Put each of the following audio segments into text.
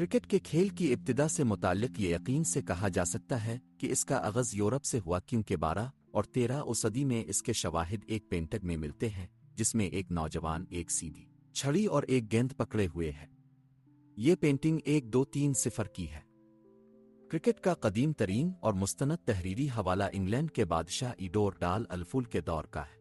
Cricket کے کھیل کی ابتدا سے متعلق یہ یقین سے کہا جا سکتا ہے کہ اس کا آغاز یورپ سے ہوا، کیونکہ 12 اور 13 صدی میں اس کے شواہد ایک پینٹنگ میں ملتے ہیں جس میں ایک نوجوان ایک سیدھی چھڑی اور ایک گیند پکڑے ہوئے ہے۔ یہ پینٹنگ 1230 کی ہے۔ کرکٹ کا قدیم ترین اور مستند تحریری حوالہ انگلینڈ کے بادشاہ ایڈور ڈال الفول کے دور کا ہے،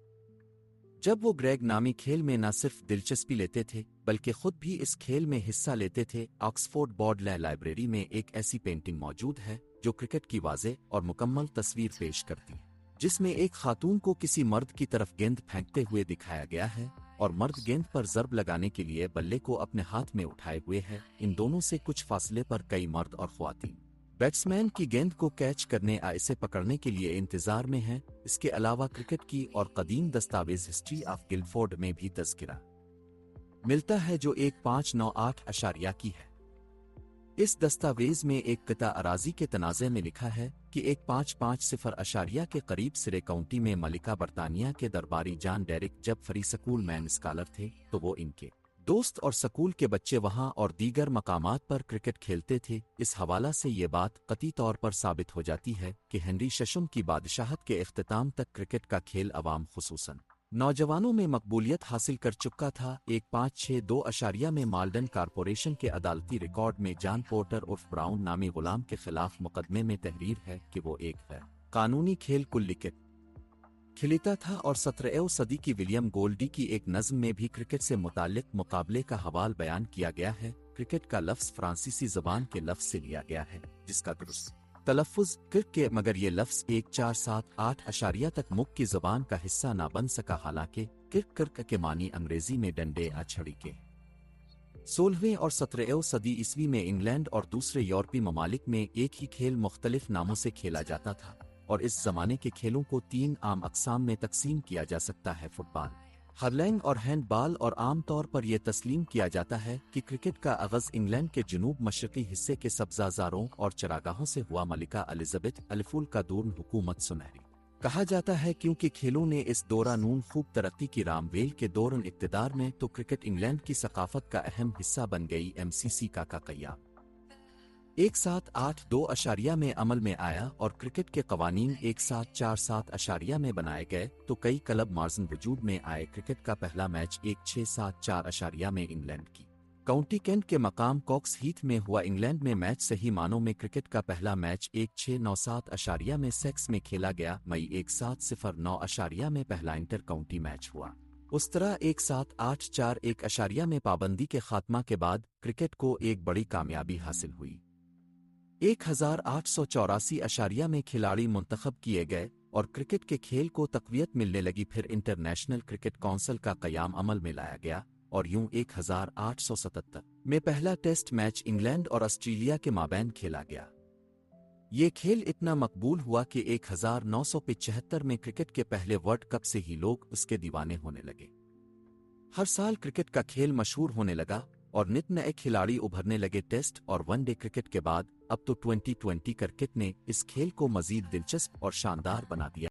جب وہ گریگ نامی کھیل میں نہ صرف دلچسپی لیتے تھے بلکہ خود بھی اس کھیل میں حصہ لیتے تھے۔ آکسفورڈ بورڈ لائبریری میں ایک ایسی پینٹنگ موجود ہے جو کرکٹ کی واضح اور مکمل تصویر پیش کرتی ہے، جس میں ایک خاتون کو کسی مرد کی طرف گیند پھینکتے ہوئے دکھایا گیا ہے اور مرد گیند پر ضرب لگانے کے لیے بلے کو اپنے ہاتھ میں اٹھائے ہوئے ہے۔ ان دونوں سے کچھ فاصلے پر کئی مرد اور خواتین بیٹسمین کی گیند کو کیچ کرنے یا اسے پکڑنے کے لیے انتظار میں ہیں۔ اس کے علاوہ کرکٹ کی اور قدیم دستاویز ہسٹری آف گلفورڈ میں بھی تذکرہ ملتا ہے جو 1598 کی ہے۔ اس دستاویز میں ایک قطع اراضی کے تنازع میں لکھا ہے کہ 1550 کے قریب سرے کاؤنٹی میں ملکہ برطانیہ کے درباری جان ڈیرک جب فری سکول مین اسکالر تھے تو وہ ان کے دوست اور سکول کے بچے وہاں اور دیگر مقامات پر کرکٹ کھیلتے تھے۔ اس حوالہ سے یہ بات قطعی طور پر ثابت ہو جاتی ہے کہ ہنری ششم کی بادشاہت کے اختتام تک کرکٹ کا کھیل عوام خصوصاً نوجوانوں میں مقبولیت حاصل کر چکا تھا۔ 1562 میں مالڈن کارپوریشن کے عدالتی ریکارڈ میں جان پورٹر عرف براؤن نامی غلام کے خلاف مقدمے میں تحریر ہے کہ وہ ایک غیر قانونی کھیل کرکٹ کھیلتا تھا، اور 17 صدی کی ولیم گولڈی کی ایک نظم میں بھی کرکٹ سے متعلق مقابلے کا حوال بیان کیا گیا ہے۔ کرکٹ کا لفظ فرانسیسی زبان کے لفظ سے لیا گیا ہے جس کا درست تلفظ کرک کے، مگر یہ لفظ 1478 تک مک کی زبان کا حصہ نہ بن سکا، حالانکہ کرک کے معنی انگریزی میں ڈنڈے یا چھڑی کے۔ 16ویں اور 17 صدی عیسوی میں انگلینڈ اور دوسرے یورپی ممالک میں ایک ہی کھیل مختلف ناموں سے کھیلا جاتا تھا، اور اس زمانے کے کھیلوں کو 3 عام اقسام میں تقسیم کیا جا سکتا ہے: فٹ بال، ہرلنگ اور ہینڈ بال۔ اور عام طور پر یہ تسلیم کیا جاتا ہے کہ کرکٹ کا آغاز انگلینڈ کے جنوب مشرقی حصے کے سبزہ زاروں اور چراگاہوں سے ہوا۔ ملکہ الزبتھ الفول کا دور حکومت سنہری کہا جاتا ہے کیونکہ کھیلوں نے اس دوران خوب ترقی کی۔ رامویل کے دوران اقتدار میں تو کرکٹ انگلینڈ کی ثقافت کا اہم حصہ بن گئی۔ MCC کا قیام 1782 میں عمل میں آیا اور کرکٹ کے قوانین 1747 میں بنائے گئے تو کئی کلب مارزن وجود میں آئے۔ کرکٹ کا پہلا میچ 1674 میں انگلینڈ کی کاؤنٹی کینٹ کے مقام کوکس ہیتھ میں ہوا۔ انگلینڈ میں میچ صحیح معنوں میں کرکٹ کا پہلا میچ 1697 میں سیکس میں کھیلا گیا۔ مئی 1709 میں پہلا انٹر کاؤنٹی میچ ہوا۔ اس طرح 1784 میں پابندی کے خاتمہ کے بعد کرکٹ کو ایک بڑی کامیابی حاصل ہوئی۔ 1884 میں کھلاڑی منتخب کیے گئے اور کرکٹ کے کھیل کو تقویت ملنے لگی۔ پھر انٹرنیشنل کرکٹ کونسل کا قیام عمل میں لایا گیا اور یوں 1877 میں پہلا ٹیسٹ میچ انگلینڈ اور آسٹریلیا کے مابین کھیلا گیا۔ یہ کھیل اتنا مقبول ہوا کہ 1975 میں کرکٹ کے پہلے ورلڈ کپ سے ہی لوگ اس کے دیوانے ہونے لگے۔ ہر سال کرکٹ کا کھیل مشہور ہونے لگا اور نت نئے کھلاڑی ابھرنے لگے۔ ٹیسٹ اور ون ڈے کرکٹ کے بعد اب تو 2020 کرکٹ نے اس کھیل کو مزید دلچسپ اور شاندار بنا دیا۔